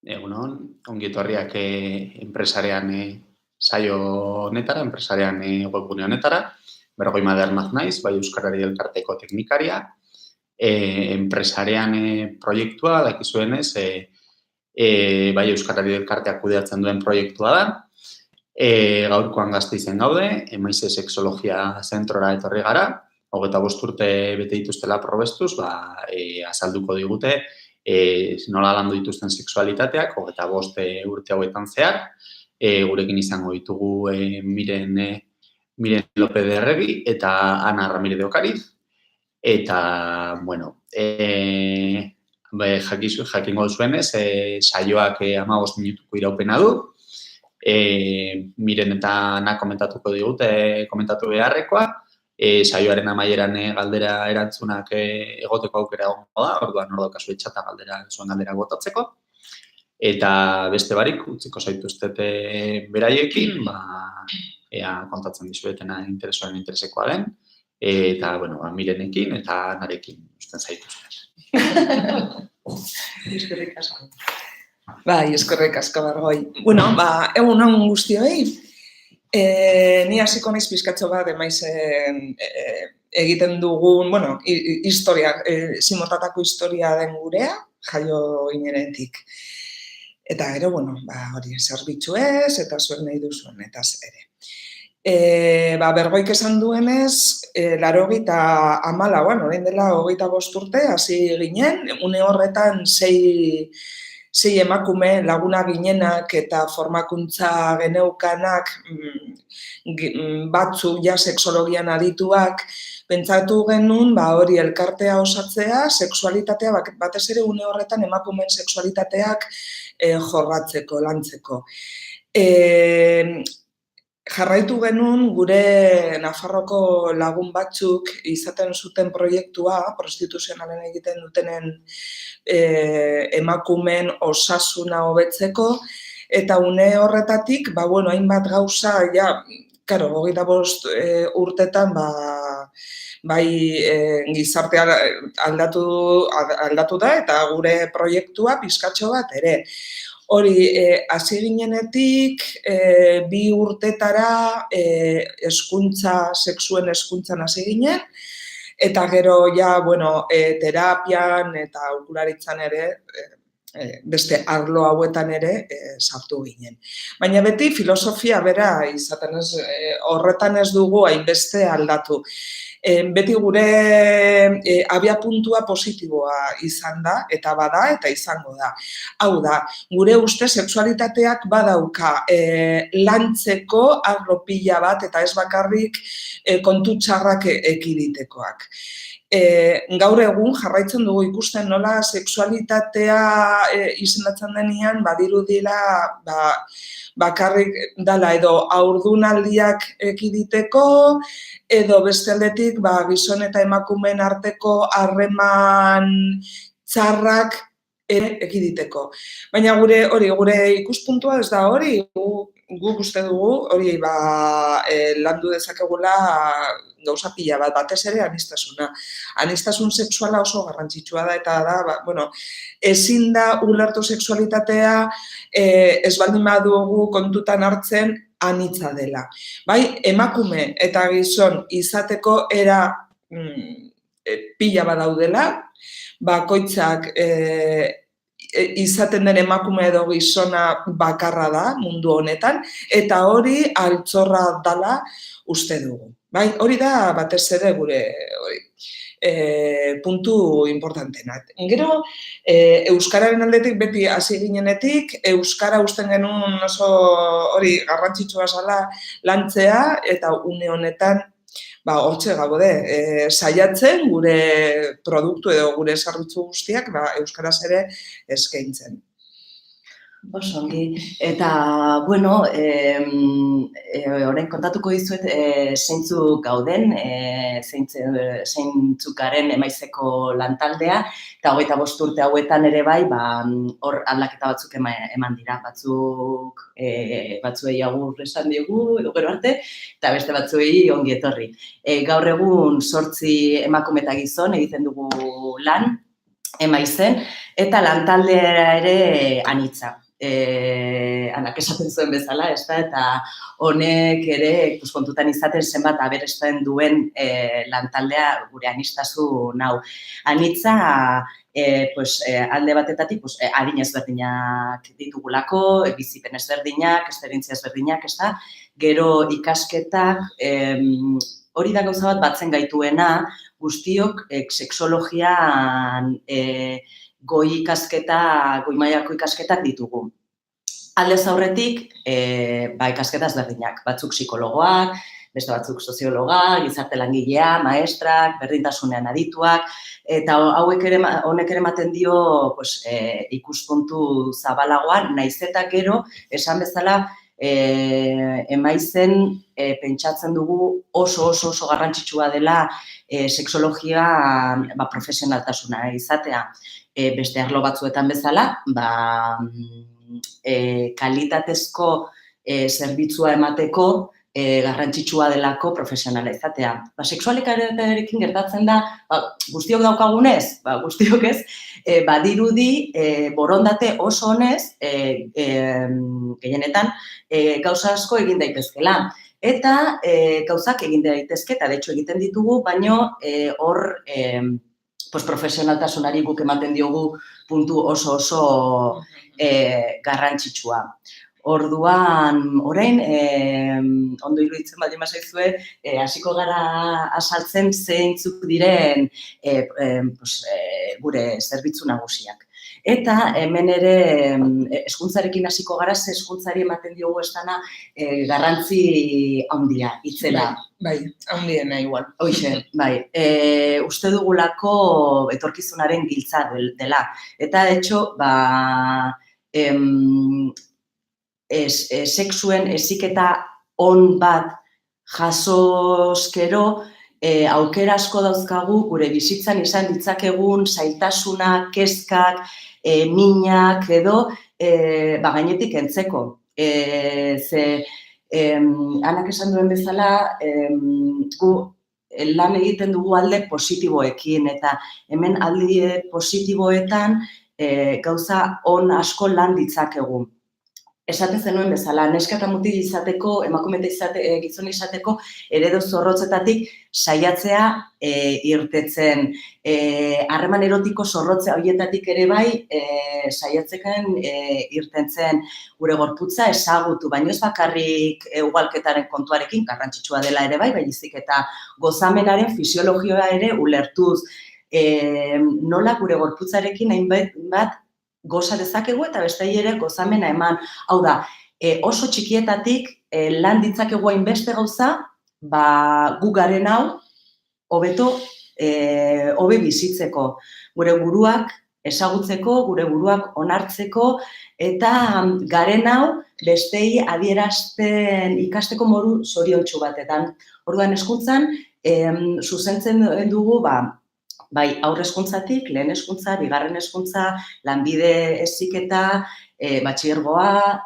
Egunon, ongi etorriak enpresarian saio honetara, enpresarian webgune honetara. Bergoi Madernaz naiz, bai Euskarari Elkarteko teknikaria. Enpresarian proiektua, dakizuenez, bai Euskarari Elkarteak kudeatzen duen proiektua da. Gaurkoan Gasteizen gaude, Emaize Sexologia Zentrora etorri gara. 25 urte bete dituztela probestuz, azalduko digute nola landu dituzten sexualitateak, 25 urte hauetan zehar. Gurekin izango ditugu Miren López de Herregi eta Ana Ramirez de Ocariz. Eta, bueno, jakingo zuenez, saioak 15 minutuko iraupena du. Miren eta Ana komentatu beharrekoa. Saioaren amaieran galdera erantzunak egoteko aukera egongo da, orduan hor daukazu etxata zuen galdera botatzeko. Eta beste barik, utziko zaituztet beraiekin, ea kontatzen dizuetena interesekoa den, eta, bueno, Mirenekin eta Narekin usten zaituzten. Eskerrik asko. Bai, eskerrik asko, Bergoi. Bueno, egun on guztioi. Ni hasiko naiz pizkatxo bat Emaizen egiten dugun, bueno, historia, zimotatako historia den gurea, jaio inenetik. Eta gero, bueno, hori, zerbitzuez, eta zuen nahi duzuen, eta ere. Bergoik esan duenez, 84, orain dela 25 urte, hasi ginen, une horretan 6 emakume laguna ginenak eta formakuntza geneukanak batzuk ja sexologian adituak, pentsatu genuen hori elkartea osatzea, sexualitatea, batez ere une horretan emakumeen sexualitateak jorratzeko, lantzeko. Jarraitu genuen gure Nafarroko lagun batzuk izaten zuten proiektua, prostituzionalen egiten dutenen emakumeen osasuna hobetzeko, eta une horretatik, hainbat gauza, 25 urtetan, bai gizartea aldatu da, eta gure proiektua pizkatxo bat ere. Hori, hasi ginenetik, 2 urtetara sexuen hezkuntzan hasi ginen, eta gero terapian eta aholkularitzan ere, beste arlo hauetan ere sartu ginen. Baina beti filosofia bera izaten horretan ez dugu hainbeste aldatu. Beti gure abiapuntua positiboa izan da, eta bada, eta izango da. Hau da, gure uste sexualitateak badauka lantzeko arlo pila bat, eta ez bakarrik kontu txarrak ekiditekoak. Gaur egun jarraitzen dugu ikusten nola sexualitatea izendatzen denean badirudila bakarrik dela edo haurdunaldiak ekiditeko, edo beste aldetik gizon eta emakumeen arteko harreman txarrak ekiditeko. Baina gure ikuspuntua ez da hori, guk uste dugu hori landu dezakegula gauza pila bat, batez ere aniztasuna. Anistasun sexuala oso garrantzitsua da, eta da, ezin da ulertu sexualitatea ez baldin badugu kontutan hartzen anitza dela. Bai, emakume eta gizon izateko era pila bat daudela, bakoitzak izaten den emakume edo gizona bakarra da mundu honetan, eta hori altxorra dela uste dugu. Bai, hori da batez ere gure puntu importantena. Gero, euskararen aldetik beti hasi ginenetik, euskara usten genuen oso hori garrantzitsua zela lantzea, eta une honetan hortxe gaude, saiatzen gure produktu edo gure zerbitzu guztiak euskaraz ere eskaintzen. Oso ongi. Eta, bueno, orain kontatuko dizuet zeintzuk gauden, zeintzukaren Emaizeko lantaldea, eta 25 urte hauetan ere bai, hor aldaketa batzuk eman dira, batzuei agur esan digu, edo gero arte, eta beste batzuei ongi etorri. Gaur egun 8 emakume eta gizon egiten dugu lan, Emaizen, Eta lantaldea ere anitza. Anak esaten zuen bezala, ez da, eta honek ere kontutan izaten zenbat aberesten duen lantaldea gure anistasun hau. Anitza, alde batetatik adin ezberdinak ditugulako, bizipen ezberdinak, esperientzia ezberdinak, ez da, gero ikasketak, hori da gauza bat batzen gaituena, guztiok sexologian goi mailako ikasketak ditugu. Aldez aurretik, ikasketa ezberdinak, batzuk psikologoak, beste batzuk soziologak, gizarte langilea, maestrak, berdintasunean adituak, eta honek ere ematen dio ikuspuntu zabalagoan, nahiz eta gero, esan bezala, emaizen pentsatzen dugu oso garrantzitsua dela sexologia profesionaltasuna izatea. Beste arlo batzuetan bezala, kalitatezko zerbitzua emateko garrantzitsua delako profesionala izatea. Sexualitatearekin gertatzen da, guztiok daukagunez, guztiok ez, badirudi borondate oso honez, gehienetan, gauza asko egin daitezkela. Eta gauzak egin daitezke, eta de hecho egiten ditugu, baino hor profesionaltasunari guk ematen diogu puntu oso garrantzitsua. Orduan, orain, ondo iruditzen baldin bazaizue, hasiko gara azaltzen zeintzuk diren gure zerbitzu nagusiak. Eta hemen ere hezkuntzarekin hasiko gara, ze hezkuntzari ematen diogu estana garrantzi handia, itzela. Bai, handiena igual. Hoxe, bai. Uste dugulako etorkizunaren giltza dela. Eta, de hecho, sexuen heziketa on bat jasozkero, aukera asko dauzkagu gure bizitzan izan ditzakegun zailtasunak, kezkak, minak edo gainetik kentzeko. Anak esan duen bezala, gu lan egiten dugu alde positiboekin, eta hemen alde positiboetan gauza on asko lan ditzakegu. Esaten zenuen bezala, neska eta mutil izateko, emakume eta gizon izateko, eredu zorrotzetatik saiatzea irtetzen. Harreman erotiko zorrotze horietatik ere bai, saiatzeken irtentzen gure gorputza ezagutu, baino ez bakarrik ugalketaren kontuarekin, garrantzitsua dela ere bai, baizik eta gozamenaren fisiologioa ere ulertuz. Nola gure gorputzarekin hainbat goza dezakegu eta beste ere gozamena eman. Hau da, oso txikietatik lan ditzakegu hainbeste gauza, gu garen hau, hobe bizitzeko. Gure buruak ezagutzeko, gure buruak onartzeko, eta garen hau bestei adierazten ikasteko modu zoriontsu batetan. Orduan hezkuntzan, zuzentzen dugu, bai, aurre hezkuntzatik, lehen hezkuntza, bigarren hezkuntza, lanbide heziketa, batxilergoa,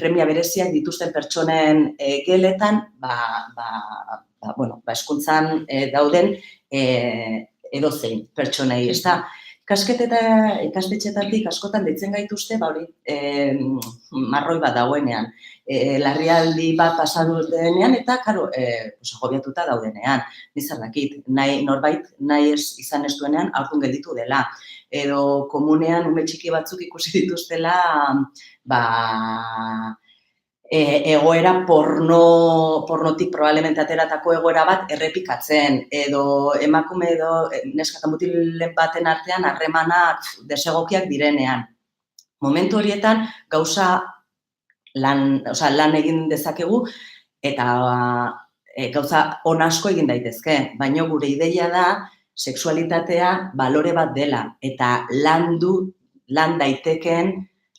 premia bereziak dituzten pertsonen geletan, hezkuntzan dauden edozein pertsonei, ez da. Ikastetxeetatik askotan deitzen gaituzte, marroi bat dagoenean, larrialdi bat pasatu denean, eta, karo, agobiatuta daudenean. Nizardakit, norbait nahi izan ez duenean, aurkun gelditu dela. Edo komunean ume txiki batzuk ikusi dituztela, egoera pornotik probablemente ateratako egoera bat errepikatzen, edo emakume edo neska eta mutilen baten artean harremanak desegokiak direnean. Momentu horietan gauza lan egin dezakegu eta gauza on asko egin daitezke, baina gure ideia da sexualitatea balore bat dela eta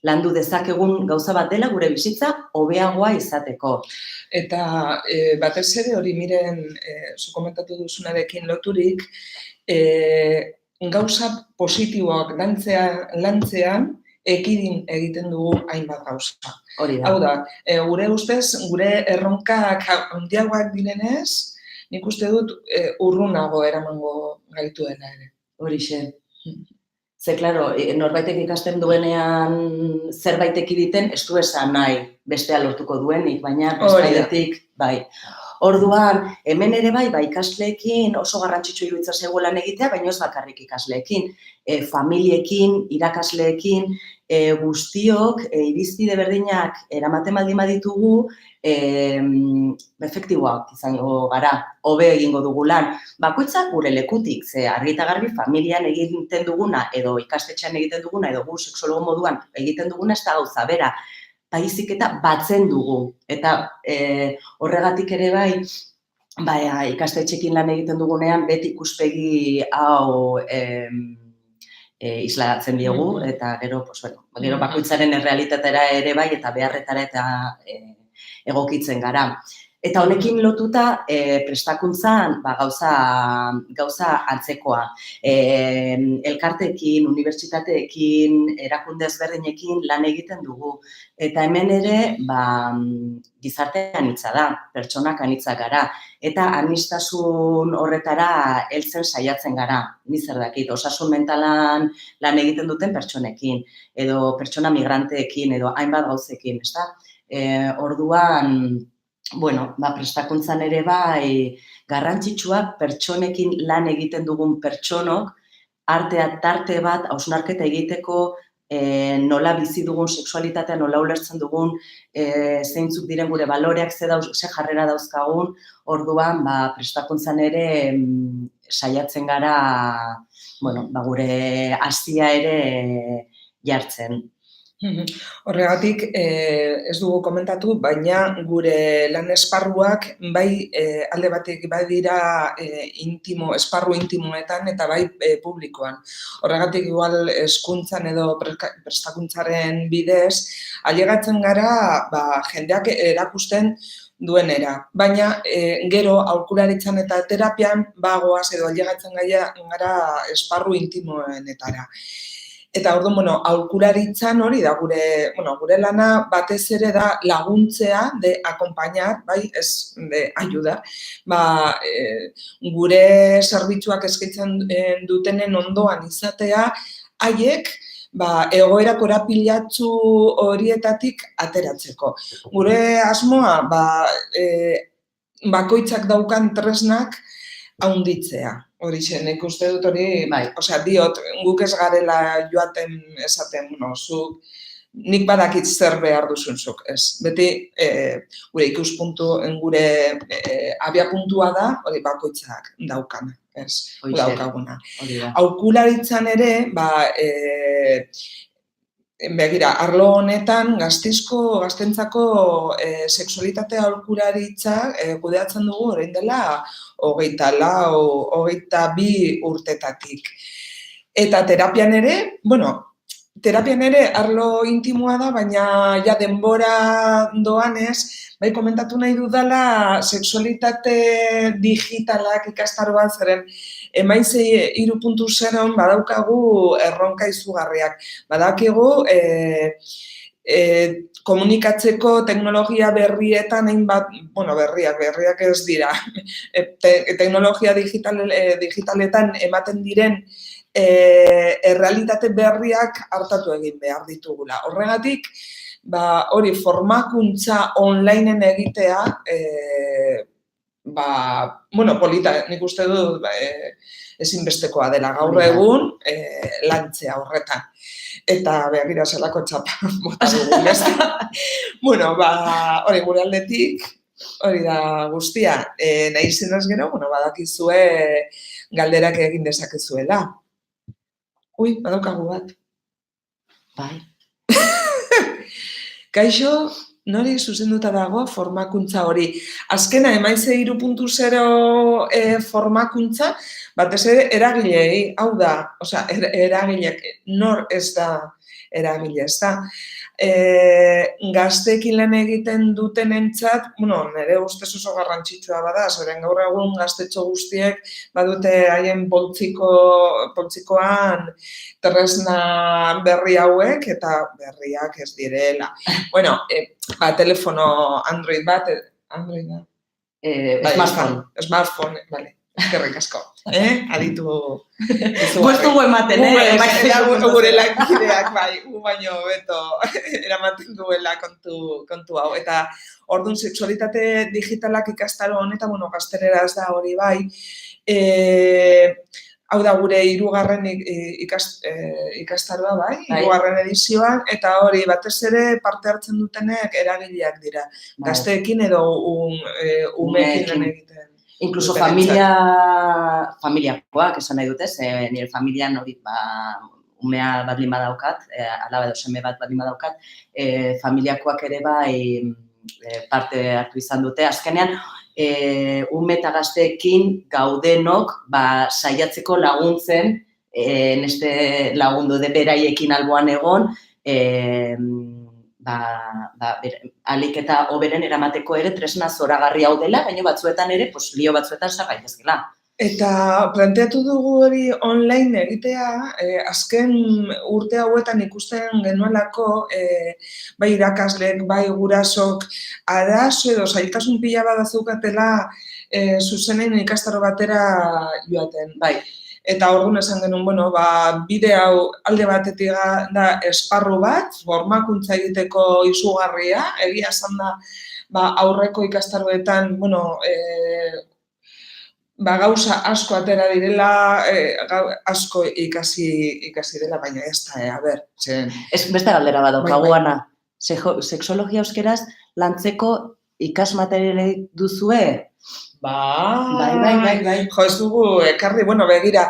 landu dezakegun gauza bat dela gure bizitza hobeagoa izateko. Eta batez ere hori miren, zu komentatu duzunarekin loturik, gauza positiboak lantzean ekidin egiten dugu hainbat gauza. Hori da. Hau da, gure ustez, gure erronkak handiagoak direnez, nik uste dut urrunago eramango gaituela ere. Horixe. Ze, klaro, norbaitek ikasten duenean zerbait ekiditen, ez du esan nahi bestea lortuko duenik, baina bestaldetik, bai. Orduan, hemen ere bai, ikasleekin oso garrantzitsu iruditzen zaigu lan egitea, baina ez bakarrik ikasleekin, familiekin, irakasleekin, guztiok, irizpide berdinak eramaten baldin baditugu, efektiboak izango gara, hobe egingo dugu lan. Bakoitzak gure lekutik, ze argi eta garbi familian egiten duguna, edo ikastetxean egiten duguna, edo gu sexologo moduan egiten duguna, ez da gauza bera, baizik eta batzen dugu. Eta horregatik ere bai, ikastetxeekin lan egiten dugunean, beti ikuspegi hau isladatzen diogu, eta gero bakoitzaren errealitatera ere bai, eta beharretara eta egokitzen gara. Eta honekin lotuta, prestakuntzan gauza antzekoa. Elkarteekin, unibertsitateekin, erakunde ezberdinekin lan egiten dugu. Eta hemen ere, gizarte anitza da, pertsonak anitzak gara. Eta aniztasun horretara heltzen saiatzen gara. Ni zer dakit, osasun mentalan lan egiten duten pertsonekin, edo pertsona migranteekin, edo hainbat gauzekin, ezta? Orduan, prestakuntzan ere bai, garrantzitsuak pertsonekin lan egiten dugun pertsonok, artea tarte bat hausnarketa egiteko nola bizi dugun sexualitatea, nola ulertzen dugun zeintzuk diren gure baloreak, ze jarrera dauzkagun, orduan prestakuntzan ere saiatzen gara gure hasia ere jartzen. Horregatik, ez dugu komentatu, baina gure lan esparruak bai alde batek bai dira esparru intimoetan eta bai publikoan. Horregatik igual hezkuntzan edo prestakuntzaren bidez, ailegatzen gara jendeak erakusten duenera. Baina gero aholkularitzan eta terapian bagoaz edo ailegatzen gara esparru intimoenetara. Eta orduan, aholkularitzan hori da gure lana batez ere da laguntzea, de acompañar, bai, ez de ayuda. Gure zerbitzuak eskaintzen dutenen ondoan izatea, haiek egoera korapilatsu horietatik ateratzeko. Gure asmoa, bakoitzak daukan tresnak haunditzea. Horixe, nik uste dut hori, diot, guk ez garela joaten esaten, zuk, nik badakit zer behar duzunzuk, ez. Beti, gure ikuspuntu, gure abiapuntua da, hori bakoitzak daukana, ez, daukaguna. Aholkularitzan ere, begira, arlo honetan, gaztentzako sexualitatea aholkularitza kudeatzen dugu orain dela 22 urtetatik. Eta terapian ere, arlo intimoa da, baina ja denbora doanez, bai komentatu nahi dudala sexualitate digitalak ikastaroan zeren Emaitze 3.0 badaukagu erronka izugarriak. Badakigu komunikatzeko teknologia berrietan hainbat, berriak ez dira, teknologia digitaletan ematen diren errealitate berriak hartatu egin behar ditugula. Horregatik, hori formakuntza onlineen egitea, polita, nik uste dut ezinbestekoa dela gaur egun lantzea horretan. Eta begira zelako txapa bota dugu, ezta? Hori gure aldetik, hori da guztia. Nahi zenaz gero, badakizue galderak egin dezakezuela. Ui, badaukagu bat. Bai. Kaixo, nori zuzenduta dago formakuntza hori. Azkena, Emaitze 3.0 formakuntza, batez ere eragilei, hau da, eragileak, nor ez da eragile, ez da. Gazteekin lan egiten dutenentzat, nire ustez oso garrantzitsua bada, zeren gaur egun gaztetxo guztiek badute haien poltsikoan tresna berri hauek, eta berriak ez direla. Telefono Android bat, smartphone, bale. Eskerrik asko. Aditu. Gustuko ematen, Gure lankideak, bai, baino beto eramaten duela kontu hau. Eta orduan sexualitate digitalak ikastaro honetan, bueno, gazteleraz da hori bai, hau da gure 3. Ikastaroa, bai, 3. edizioan, eta hori batez ere parte hartzen dutenek eragileak dira. Gazteekin edo umeekin egiten. Inkluso familiakoak esan nahi dute, nire familian hori umea baldin badaukat, alaba edo seme bat baldin badaukat, familiakoak ere bai parte hartu izan dute. Azkenean, ume eta gazteekin gaudenok saiatzeko laguntzen, neste lagundu de beraiekin alboan egon, alik eta hoberen eramateko ere tresna zoragarri hau dela, baina batzuetan ere, lio batzuetan sar gaitezkela. Eta planteatu dugu hori online egitea, azken urte hauetan ikusten genuelako, bai irakaslek, bai gurasok, arazo edo zailtasun pila bat azukatela zuzenein ikastaro batera joaten. Bai. Eta orduan esan genuen, bueno, bide hau alde batetik da esparru bat, formakuntza egiteko izugarria, egia esan da, aurreko ikastaroetan, bueno, gauza asko atera direla, asko ikasi dela, baina ez da, Beste galdera badaukagu, Ana. Sexologia euskeraz lantzeko ikasmaterialek duzue? Bai. Jo, ez dugu ekarri, bueno, begira,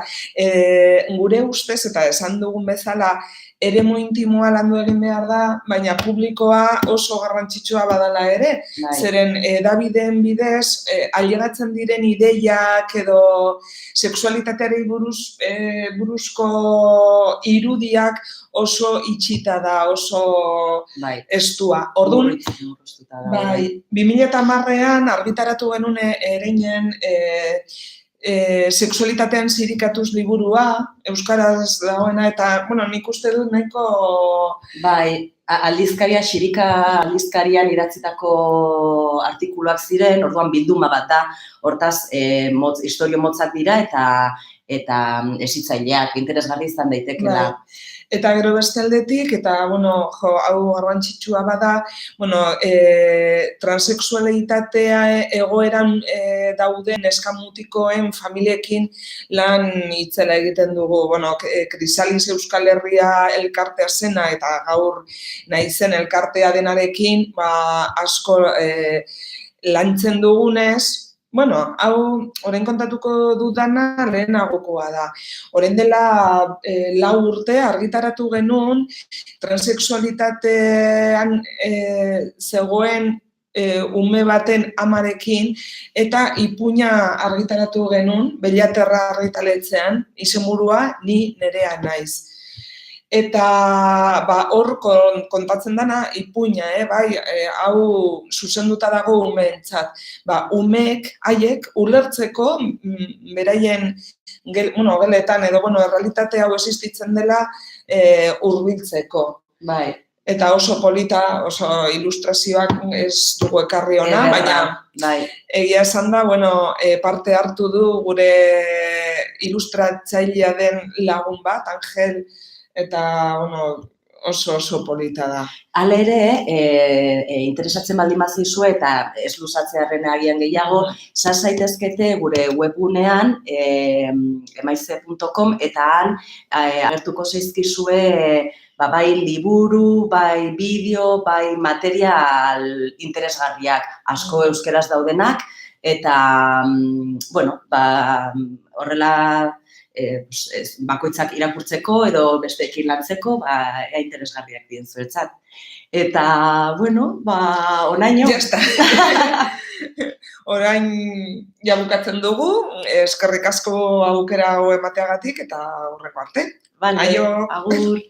gure ustez eta esan dugun bezala eremu intimoa landu egin behar da, baina publikoa oso garrantzitsua badala ere, zeren edabideen bidez, ailegatzen diren ideiak edo sexualitateari buruzko irudiak oso itxita da, oso estua. Orduan, 2010an argitaratu genuen Ereinen sexualitatean zirikatuz liburua, euskaraz dagoena, eta, bueno, nik uste dut nahiko... Bai, aldizkaria, xirika aldizkarian idatzitako artikuluak ziren, orduan bilduma bat da, hortaz, historio motzak dira eta esitzaileak, interesgarri izan daitekela. Eta gero beste aldetik, eta, bueno, hau garrantzitsua bada, bueno, transexualitatea egoeran dauden eskamutikoen familiekin lan itzela egiten dugu. Bueno, Krisalis Euskal Herria elkartea zena eta gaur nahi zen elkartea denarekin, asko lantzen dugunez. Bueno, hau, orain kontatuko dudana lehenagokoa da. Orain dela 4 urte argitaratu genuen transexualitatean zegoen ume baten amarekin eta ipuina argitaratu genuen, Bellaterra argitaletxean, izenburua Ni Nerea Naiz. Eta hor kontatzen dana ipuina, hau zuzenduta dago umeentzat. Umeek, haiek, ulertzeko, beraien geletan edo errealitate hau existitzen dela hurbiltzeko. Bai. Eta oso polita, oso ilustrazioak ez dugu ekarri ona, baina egia esan da, parte hartu du gure ilustratzailea den lagun bat, Angel, eta oso polita da. Hala ere, interesatzen baldin bazizue eta ez luzatzearen agian gehiago, sar zaitezkete gure webgunean, emaize.com, eta han agertuko zaizkizue bai liburu, bai bideo, bai material interesgarriak, asko euskeraz daudenak, eta, horrela bakoitzak irakurtzeko edo besteekin lantzeko, interesgarriak dien zuretzat. Eta, onaino. Jazta. Orain bukatzen dugu, eskerrik asko aukera hau emateagatik eta aurreko arte. Agur.